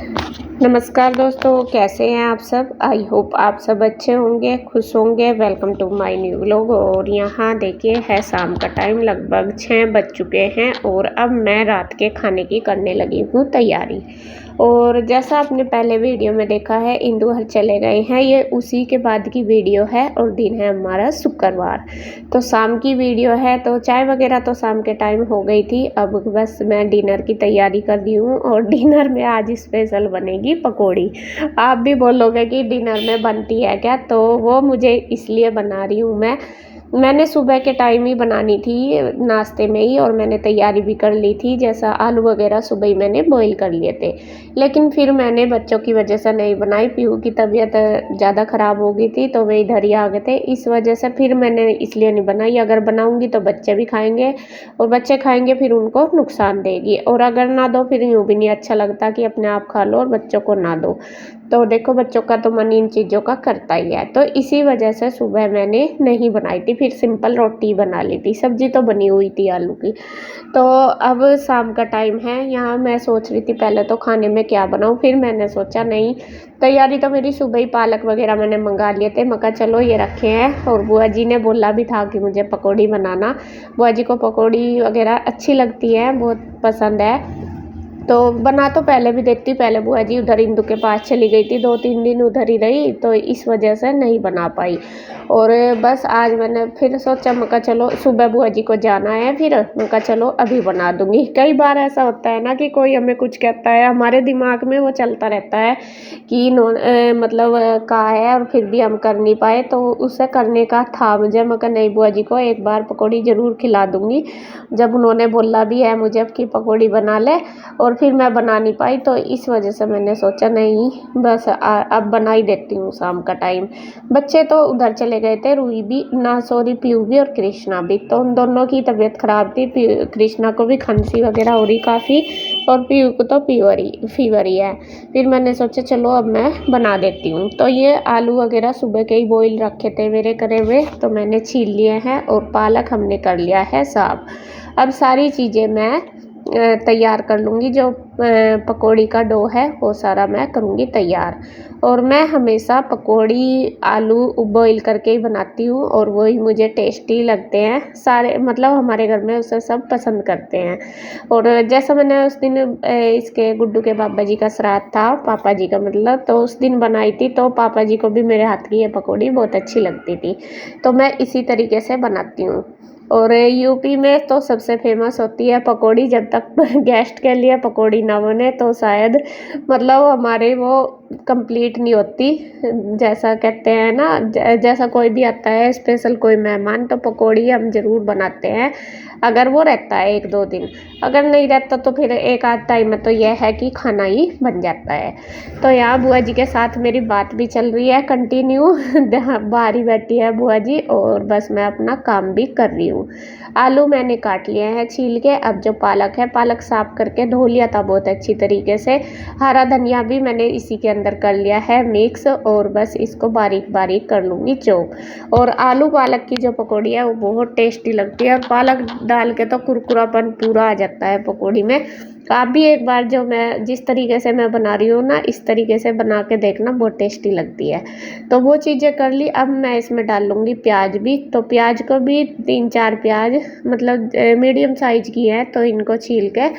नमस्कार दोस्तों, कैसे हैं आप सब। आई होप आप सब अच्छे होंगे, खुश होंगे। Welcome to my new vlog. और यहाँ देखिए है शाम का टाइम, लगभग 6 बज चुके हैं और अब मैं रात के खाने की करने लगी हूँ तैयारी। और जैसा आपने पहले वीडियो में देखा है, इंदु हर चले गए हैं, ये उसी के बाद की वीडियो है और दिन है हमारा शुक्रवार। तो शाम की वीडियो है, तो चाय वगैरह तो शाम के टाइम हो गई थी। अब बस मैं डिनर की तैयारी कर रही हूँ और डिनर में आज स्पेशल बनेगी पकौड़ी। आप भी बोलोगे कि डिनर में बनती है क्या, तो वो मुझे इसलिए बना रही हूँ मैंने सुबह के टाइम ही बनानी थी नाश्ते में ही, और मैंने तैयारी भी कर ली थी। जैसा आलू वगैरह सुबह ही मैंने बॉईल कर लिए थे, लेकिन फिर मैंने बच्चों की वजह से नहीं बनाई। पीहू की तबीयत ज़्यादा ख़राब हो गई थी तो वे इधर ही आ गए थे, इस वजह से फिर मैंने इसलिए नहीं बनाई। अगर बनाऊंगी तो बच्चे भी खाएंगे और बच्चे खाएंगे फिर उनको नुकसान देगी, और अगर ना दो फिर यूँ भी नहीं अच्छा लगता कि अपने आप खा लो और बच्चों को ना दो। तो देखो बच्चों का तो मन इन चीज़ों का करता ही है, तो इसी वजह से सुबह मैंने नहीं बनाई थी, फिर सिंपल रोटी बना ली थी। सब्जी तो बनी हुई थी आलू की। तो अब शाम का टाइम है, यहाँ मैं सोच रही थी पहले तो खाने में क्या बनाऊँ, फिर मैंने सोचा नहीं, तैयारी तो मेरी सुबह ही पालक वगैरह मैंने मंगा लिए थे। मैं कहा चलो ये रखे हैं, और बुआ जी ने बोला भी था कि मुझे पकौड़ी बनाना। बुआ जी को पकौड़ी वगैरह अच्छी लगती है, बहुत पसंद है, तो बना तो पहले भी देती। पहले बुआ जी उधर इंदु के पास चली गई थी, 2-3 दिन उधर ही रही, तो इस वजह से नहीं बना पाई। और बस आज मैंने फिर सोचा, मैं कहा चलो सुबह बुआ जी को जाना है, फिर मैं कहा चलो अभी बना दूंगी। कई बार ऐसा होता है ना कि कोई हमें कुछ कहता है, हमारे दिमाग में वो चलता रहता है कि मतलब कहा है, और फिर भी हम कर नहीं पाए। तो उसे करने का था मुझे, मैं कहा नहीं बुआ जी को एक बार पकौड़ी ज़रूर खिला दूंगी। जब उन्होंने बोला भी है मुझे अब की पकौड़ी बना ले, और फिर मैं बना नहीं पाई, तो इस वजह से मैंने सोचा नहीं बस अब बना ही देती हूँ शाम का टाइम। बच्चे तो उधर चले गए थे, रूही भी ना, सॉरी पीयू भी और कृष्णा भी, तो उन दोनों की तबीयत ख़राब थी। कृष्णा को भी खांसी वगैरह हो रही काफ़ी, और पीयू को तो फीवर ही है। फिर मैंने सोचा चलो अब मैं बना देती हूँ। तो ये आलू वगैरह सुबह के ही बॉईल रखे थे मेरे करे हुए, तो मैंने छील लिए हैं, और पालक हमने कर लिया है साफ। अब सारी चीज़ें मैं तैयार कर लूँगी, जो पकौड़ी का डो है वो सारा मैं करूँगी तैयार। और मैं हमेशा पकौड़ी आलू बॉईल करके ही बनाती हूँ, और वही मुझे टेस्टी लगते हैं सारे, मतलब हमारे घर में उसे सब पसंद करते हैं। और जैसा मैंने उस दिन इसके गुड्डू के पापा जी का श्राद्ध था, पापा जी का मतलब, तो उस दिन बनाई थी, तो पापा जी को भी मेरे हाथ की ये पकौड़ी बहुत अच्छी लगती थी, तो मैं इसी तरीके से बनाती हूँ। और यूपी में तो सबसे फेमस होती है पकौड़ी, जब तक गेस्ट के लिए पकौड़ी ना बने तो शायद मतलब हमारे वो कंप्लीट नहीं होती। जैसा कहते हैं ना, जैसा कोई भी आता है स्पेशल कोई मेहमान, तो पकौड़ी हम ज़रूर बनाते हैं, अगर वो रहता है 1-2 दिन। अगर नहीं रहता तो फिर एक आध टाइम में तो यह है कि खाना ही बन जाता है। तो यहाँ बुआ जी के साथ मेरी बात भी चल रही है कंटिन्यू बाहर ही बैठी है बुआ जी, और बस मैं अपना काम भी कर रही हूँ। आलू मैंने काट लिए हैं छील के। अब जो पालक है, पालक साफ करके धो लिया था बहुत अच्छी तरीके से। हरा धनिया भी मैंने इसी के अंदर कर लिया है मिक्स, और बस इसको बारीक बारीक कर लूँगी चॉप। और आलू पालक की जो पकौड़ी है वो बहुत टेस्टी लगती है, पालक डाल के तो कुरकुरापन पूरा आ जाता है पकौड़ी में। आप भी एक बार जो मैं जिस तरीके से मैं बना रही हूँ ना, इस तरीके से बना के देखना, बहुत टेस्टी लगती है। तो वो चीज़ें कर ली। अब मैं इसमें डाल लूँगी प्याज भी, तो प्याज को भी 3-4 प्याज, मतलब मीडियम साइज की है, तो इनको छील के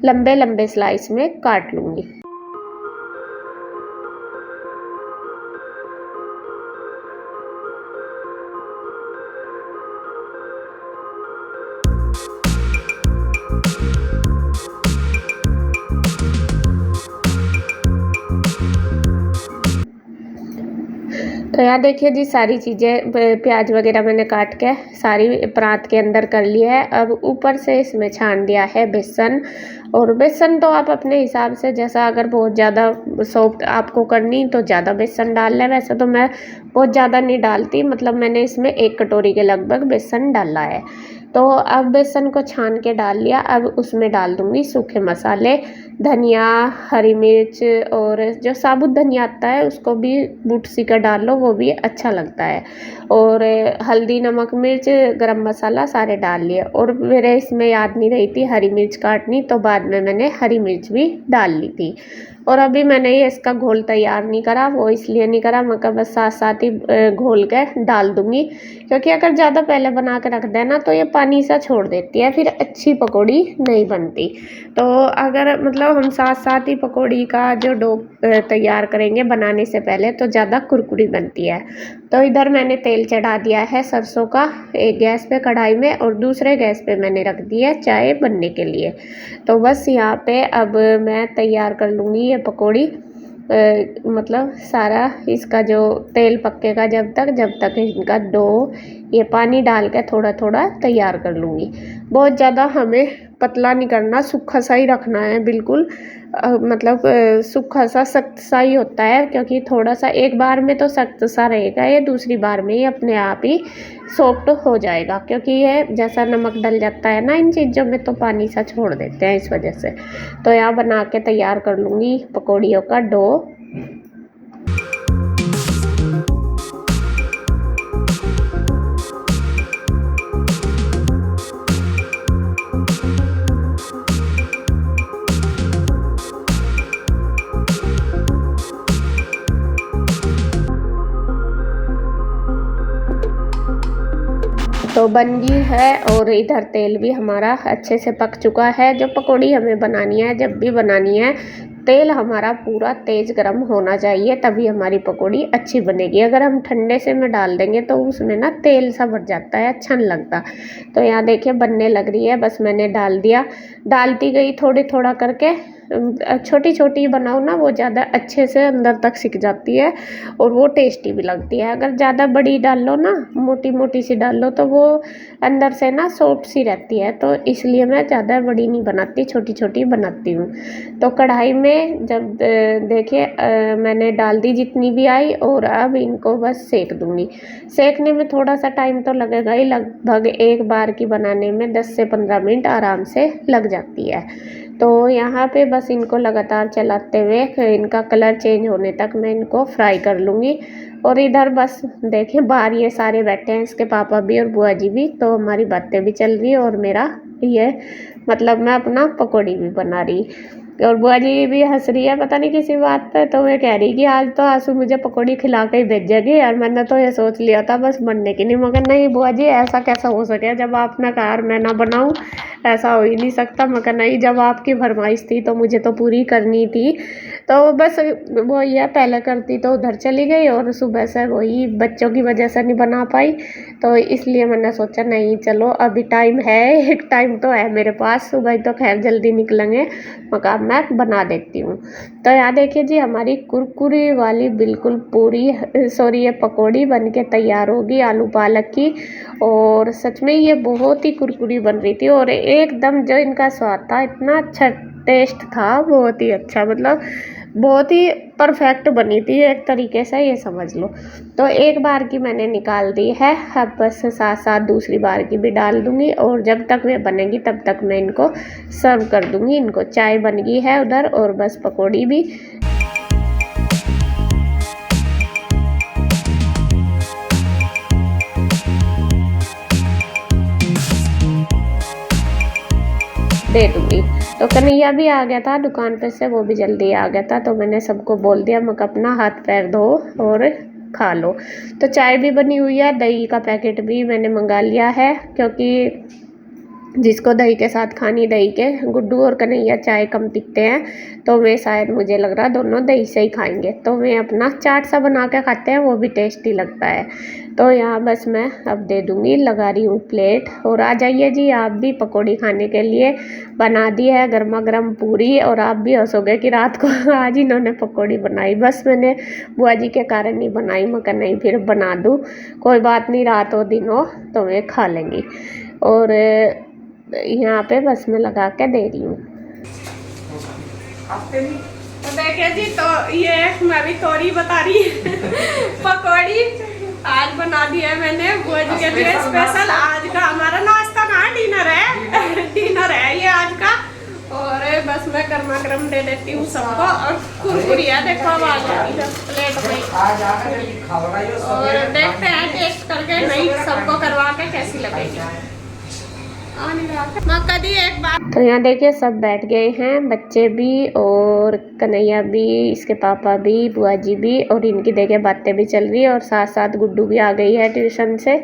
लंबे लंबे स्लाइस में काट लूँगी। तो यहाँ देखिए जी, सारी चीज़ें प्याज वगैरह मैंने काट के सारी परात के अंदर कर लिया है। अब ऊपर से इसमें छान दिया है बेसन, और बेसन तो आप अपने हिसाब से, जैसा अगर बहुत ज़्यादा सॉफ्ट आपको करनी तो ज़्यादा बेसन डाल लें, वैसे तो मैं बहुत ज़्यादा नहीं डालती, मतलब मैंने इसमें 1 कटोरी के लगभग बेसन डाला है। तो अब बेसन को छान के डाल लिया। अब उसमें डाल दूँगी सूखे मसाले, धनिया, हरी मिर्च और जो साबुत धनिया आता है उसको भी बूटसी का डाल लो, वो भी अच्छा लगता है। और हल्दी, नमक, मिर्च, गरम मसाला सारे डाल लिए। और मेरे इसमें याद नहीं रही थी हरी मिर्च काटनी, तो बाद में मैंने हरी मिर्च भी डाल ली थी। और अभी मैंने ये इसका घोल तैयार नहीं करा, वो इसलिए नहीं करा, मैं बस साथ साथ ही घोल के डाल दूँगी, क्योंकि अगर ज़्यादा पहले बना के रख देना तो ये पानी सा छोड़ देती है, फिर अच्छी पकौड़ी नहीं बनती। तो अगर मतलब हम साथ साथ ही पकौड़ी का जो डो तैयार करेंगे बनाने से पहले, तो ज़्यादा कुरकुरी बनती है। तो इधर मैंने तेल चढ़ा दिया है सरसों का, एक गैस पे कढ़ाई में, और दूसरे गैस पे मैंने रख दी है चाय बनने के लिए। तो बस यहाँ पे अब मैं तैयार कर लूँगी ये पकौड़ी। मतलब सारा इसका जो तेल पकेगा जब तक इनका डो ये पानी डाल के थोड़ा थोड़ा तैयार कर लूँगी। बहुत ज़्यादा हमें पतला नहीं करना, सूखा सा ही रखना है बिल्कुल। मतलब सूखा सा सख्त सा ही होता है, क्योंकि थोड़ा सा एक बार में तो सख्त सा रहेगा, ये दूसरी बार में ही अपने आप ही सॉफ्ट हो जाएगा, क्योंकि ये जैसा नमक डल जाता है ना इन चीज़ों में, तो पानी सा छोड़ देते हैं इस वजह से। तो यहाँ बना के तैयार कर लूँगी पकौड़ियों का डो। तो बन गई है, और इधर तेल भी हमारा अच्छे से पक चुका है। जो पकौड़ी हमें बनानी है, जब भी बनानी है, तेल हमारा पूरा तेज़ गर्म होना चाहिए, तभी हमारी पकौड़ी अच्छी बनेगी। अगर हम ठंडे से में डाल देंगे तो उसमें ना तेल सा भर जाता है, अच्छा नहीं लगता। तो यहाँ देखिए बनने लग रही है, बस मैंने डाल दिया, डालती गई थोड़ी थोड़ा करके। छोटी छोटी बनाओ ना, वो ज़्यादा अच्छे से अंदर तक सिक जाती है और वो टेस्टी भी लगती है। अगर ज़्यादा बड़ी डाल लो ना, मोटी मोटी सी डाल लो, तो वो अंदर से ना सॉफ्ट सी रहती है। तो इसलिए मैं ज़्यादा बड़ी नहीं बनाती, छोटी छोटी बनाती हूँ। तो कढ़ाई में जब देखिए मैंने डाल दी जितनी भी आई, और अब इनको बस सेक दूँगी। सेकने में थोड़ा सा टाइम तो लगेगा ही, लगभग एक बार की बनाने में 10 से 15 मिनट आराम से लग जाती है। तो यहाँ पे बस इनको लगातार चलाते हुए इनका कलर चेंज होने तक मैं इनको फ्राई कर लूँगी। और इधर बस देखिए बाहर ये सारे बैठे हैं, इसके पापा भी और बुआ जी भी, तो हमारी बातें भी चल रही है, और मेरा ये मतलब मैं अपना पकौड़ी भी बना रही। और बुआ जी भी हंस रही है पता नहीं किसी बात पे, तो मैं कह रही कि आज तो आंसू मुझे पकौड़ी खिला के ही भेजेगी, और मैंने तो ये सोच लिया था बस बनने की नहीं, मगर नहीं बुआ जी ऐसा कैसा हो सके, जब आपने कहा मैं ना बनाऊँ, ऐसा हो ही नहीं सकता। मगर नहीं, जब आपकी फरमाइश थी तो मुझे तो पूरी करनी थी। तो बस वही है, पहले करती तो उधर चली गई, और सुबह से वही बच्चों की वजह से नहीं बना पाई, तो इसलिए मैंने सोचा नहीं चलो अभी टाइम है, एक टाइम तो है मेरे पास, सुबह तो खैर जल्दी निकलेंगे, मगर मैं बना देती हूँ। तो यहाँ देखिए जी हमारी कुरकुरी वाली बिल्कुल पूरी सॉरी ये पकौड़ी बन के तैयार होगी आलू पालक की। और सच में ये बहुत ही कुरकुरी बन रही थी, और एकदम जो इनका स्वाद था, इतना अच्छा टेस्ट था, बहुत ही अच्छा, मतलब बहुत ही परफेक्ट बनी थी एक तरीके से, ये समझ लो। तो एक बार की मैंने निकाल दी है, अब बस साथ साथ दूसरी बार की भी डाल दूँगी, और जब तक वे बनेगी तब तक मैं इनको सर्व कर दूँगी। इनको चाय बन गई है उधर, और बस पकौड़ी भी। दे दूँगी। तो कन्हैया भी आ गया था दुकान पे से, वो भी जल्दी आ गया था, तो मैंने सबको बोल दिया मक अपना हाथ पैर धो और खा लो। तो चाय भी बनी हुई है, दही का पैकेट भी मैंने मंगा लिया है, क्योंकि जिसको दही के साथ खानी दही के, गुड्डू और कन्हैया चाय कम पीते हैं, तो वे शायद मुझे लग रहा दोनों दही से ही खाएंगे। तो वे अपना चाट सा बना के खाते हैं, वो भी टेस्टी लगता है। तो यहाँ बस मैं अब दे दूँगी, लगा रही हूँ प्लेट। और आ जाइए जी आप भी पकौड़ी खाने के लिए, बना दी है गर्मा गर्म पूरी, और आप भी हंसोगे कि रात को आज इन्होंने पकौड़ी बनाई। बस मैंने बुआ जी के कारण नहीं बनाई, मगर नहीं फिर बना दूँ, कोई बात नहीं, रात हो दिन हो तो वे खा लेंगी। और यहाँ पे बस मैं लगा के दे रही हूँ। तो देखिए जी, तो ये मैं भी तोरी बता रही पकौड़ी आज बना दी है मैंने बुआ जी के लिए स्पेशल। आज का हमारा नाश्ता ना डिनर है डिनर है ये आज का। और बस मैं गर्मा गर्म दे देती हूँ सबको। और कुरकुरिया देखो आवाज आ रही है प्लेट में। और देखते हैं टेस्ट करके, नहीं सबको करवा के कैसी लगेगी। कभी एक बार तो यहाँ देखिए सब बैठ गए हैं, बच्चे भी और कन्हैया भी, इसके पापा भी, बुआ जी भी, और इनकी देखिए बातें भी चल रही है। और साथ साथ गुड्डू भी आ गई है ट्यूशन से।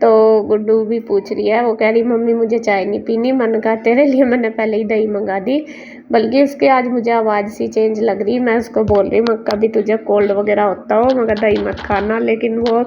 तो गुड्डू भी पूछ रही है, वो कह रही मम्मी मुझे चाय नहीं पीनी। मन का तेरे लिए मैंने पहले ही दही मंगा दी, बल्कि उसकी आज मुझे आवाज़ सी चेंज लग रही। मैं उसको बोल रही हूँ कभी तुझे कोल्ड वगैरह होता हो मगर दही मत खाना, लेकिन वो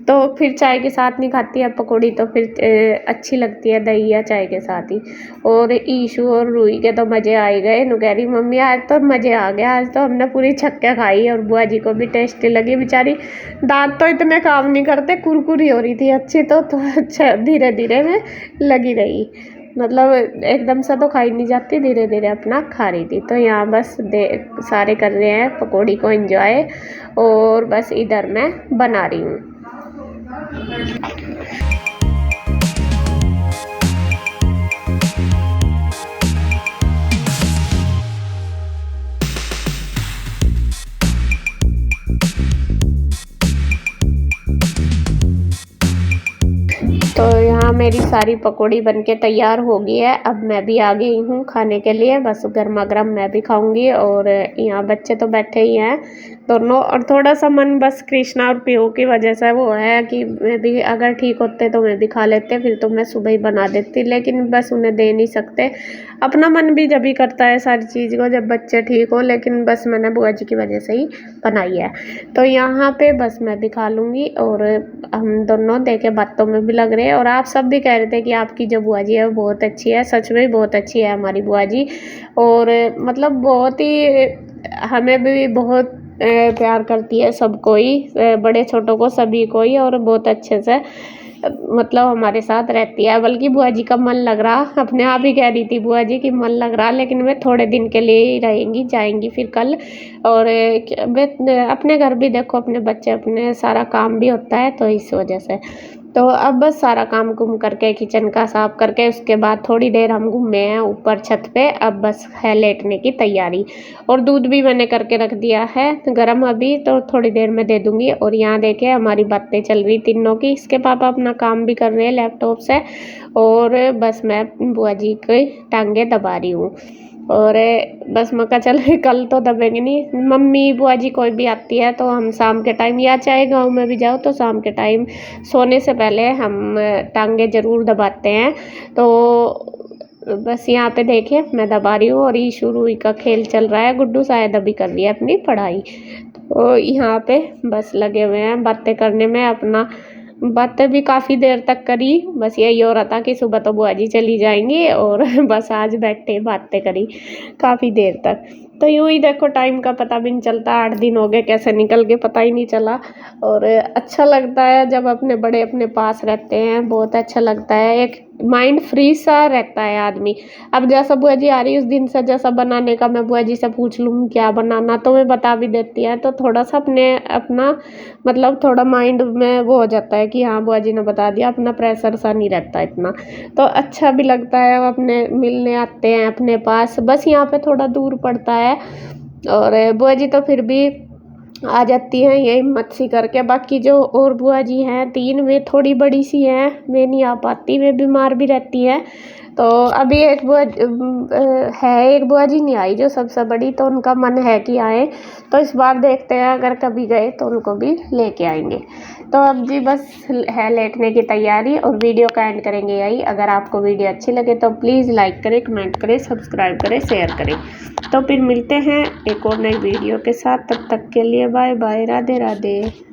तो फिर चाय के साथ नहीं खाती है पकौड़ी, तो फिर अच्छी लगती है दही या चाय के साथ ही। और ईशू और रूही के तो मज़े आ ही गए। नु कह रही मम्मी आज तो मज़े आ गए, आज तो हमने पूरी छक्के खाई। और बुआ जी को भी टेस्टी लगी, बेचारी दांत तो इतने काम नहीं करते, कुरकुरी हो रही थी अच्छी। तो अच्छा धीरे धीरे में लगी रही, मतलब एकदम से तो खाई नहीं जाती, धीरे धीरे अपना खा रही थी। तो यहाँ बस सारे कर रहे हैं पकौड़ी को एंजॉय, और बस इधर मैं बना रही हूँ। तो यहाँ मेरी सारी पकौड़ी बनके तैयार हो गई है। अब मैं भी आ गई हूँ खाने के लिए, बस गर्मा गर्म मैं भी खाऊंगी। और यहाँ बच्चे तो बैठे ही हैं दोनों। और थोड़ा सा मन बस कृष्णा और पीहू की वजह से वो है कि मैं भी अगर ठीक होते तो मैं भी खा लेते, फिर तो मैं सुबह ही बना देती, लेकिन बस उन्हें दे नहीं सकते। अपना मन भी जब ही करता है सारी चीज़ को जब बच्चे ठीक हो, लेकिन बस मैंने बुआ जी की वजह से ही बनाई है। तो यहाँ पे बस मैं भी खा लूँगी। और हम दोनों देखे बातों में भी लग रहे हैं। और आप सब भी कह रहे थे कि आपकी जो बुआ जी है वो बहुत अच्छी है, सच में बहुत अच्छी है हमारी बुआ जी। और मतलब बहुत ही हमें भी बहुत प्यार करती है सबको ही, बड़े छोटों को सभी को ही, और बहुत अच्छे से मतलब हमारे साथ रहती है। बल्कि बुआ जी का मन लग रहा, अपने आप ही कह रही थी बुआ जी कि मन लग रहा, लेकिन वे थोड़े दिन के लिए ही रहेंगी, जाएंगी फिर कल। और वे अपने घर भी देखो, अपने बच्चे, अपने सारा काम भी होता है, तो इस वजह से। तो अब बस सारा काम कुम करके किचन का साफ करके उसके बाद थोड़ी देर हम घूमे हैं ऊपर छत पे। अब बस है लेटने की तैयारी। और दूध भी मैंने करके रख दिया है गरम अभी, तो थोड़ी देर में दे दूंगी। और यहाँ देखे हमारी बातें चल रही तीनों की, इसके पापा अपना काम भी कर रहे हैं लैपटॉप से, और बस मैं बुआ जी की टांगे दबा रही हूँ। और बस मैं कहा चल कल तो दबेंगे नहीं, मम्मी बुआ जी कोई भी आती है तो हम शाम के टाइम, या चाहे गांव में भी जाओ तो शाम के टाइम सोने से पहले हम टांगे ज़रूर दबाते हैं। तो बस यहाँ पे देखिए मैं दबा रही हूँ। और ईशू रूही का खेल चल रहा है, गुड्डू शायद अभी कर रही है अपनी पढ़ाई। तो यहाँ पे बस लगे हुए हैं बातें करने में, अपना बातें भी काफ़ी देर तक करी। बस यही हो रहा था कि सुबह तो बुआ जी चली जाएंगी, और बस आज बैठे बातें करी काफ़ी देर तक। तो यूँ ही देखो टाइम का पता भी नहीं चलता, 8 दिन हो गए कैसे निकल गए पता ही नहीं चला। और अच्छा लगता है जब अपने बड़े अपने पास रहते हैं, बहुत अच्छा लगता है, एक माइंड फ्री सा रहता है आदमी। अब जैसा बुआ जी आ रही उस दिन से जैसा बनाने का मैं बुआ जी से पूछ लूँ क्या बनाना, तो मैं बता भी देती है। तो थोड़ा सा अपना मतलब थोड़ा माइंड में वो हो जाता है कि हाँ बुआ जी ने बता दिया, अपना प्रेशर सा नहीं रहता इतना। तो अच्छा भी लगता है, अपने मिलने आते हैं अपने पास। बस यहाँ पे थोड़ा दूर पड़ता है, और बुआ जी तो फिर भी आ जाती हैं ये हिम्मत सी करके। बाकी जो और बुआ जी हैं 3, वे थोड़ी बड़ी सी हैं, वे नहीं आ पाती, वे बीमार भी रहती हैं। तो अभी एक बुआ जी नहीं आई जो सबसे बड़ी, तो उनका मन है कि आए। तो इस बार देखते हैं, अगर कभी गए तो उनको भी लेके आएंगे। तो अब जी बस है लेटने की तैयारी, और वीडियो का एंड करेंगे यही। अगर आपको वीडियो अच्छी लगे तो प्लीज़ लाइक करें, कमेंट करें, सब्सक्राइब करें, शेयर करें। तो फिर मिलते हैं एक और नई वीडियो के साथ, तब तक के लिए बाय बाय, राधे राधे।